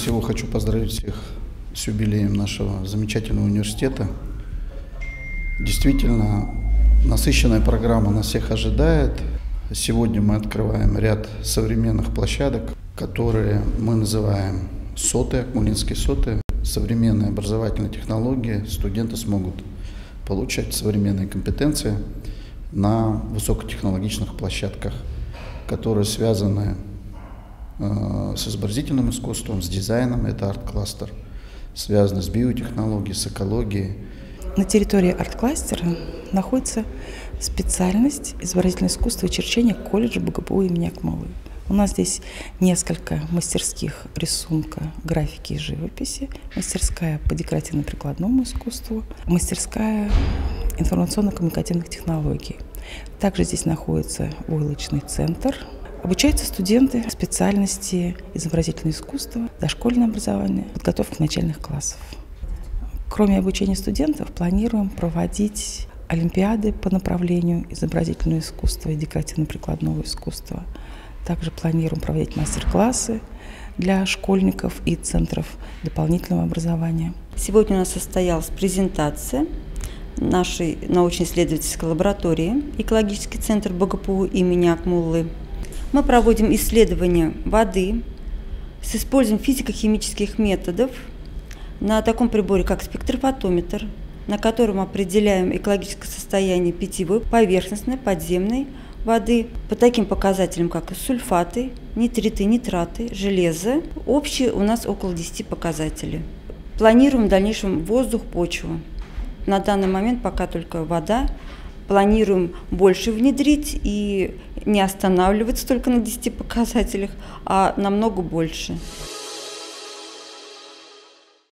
всего хочу поздравить всех с юбилеем нашего замечательного университета. Действительно, насыщенная программа нас всех ожидает. Сегодня мы открываем ряд современных площадок, которые мы называем СОТы, Акмолинские СОТы. Современные образовательные технологии. Студенты смогут получать современные компетенции на высокотехнологичных площадках, которые связаны с изобразительным искусством, с дизайном, это арт-кластер, связаны с биотехнологией, с экологией. На территории арт-кластера находится специальность изобразительное искусство и черчение колледжа БГПУ имени Акмолы. У нас здесь несколько мастерских рисунка, графики и живописи, мастерская по декоративно-прикладному искусству, мастерская информационно-коммуникативных технологий. Также здесь находится войлочный центр. Обучаются студенты специальности изобразительное искусство, дошкольное образование, подготовка начальных классов. Кроме обучения студентов, планируем проводить олимпиады по направлению изобразительного искусства и декоративно-прикладного искусства. Также планируем проводить мастер-классы для школьников и центров дополнительного образования. Сегодня у нас состоялась презентация нашей научно-исследовательской лаборатории «Экологический центр БГПУ имени Акмолы». Мы проводим исследования воды с использованием физико-химических методов на таком приборе, как спектрофотометр, на котором определяем экологическое состояние питьевой, поверхностной, подземной воды по таким показателям, как сульфаты, нитриты, нитраты, железо. Общие у нас около 10 показателей. Планируем в дальнейшем воздух, почву. На данный момент пока только вода. Планируем больше внедрить и не останавливаться только на 10 показателях, а намного больше.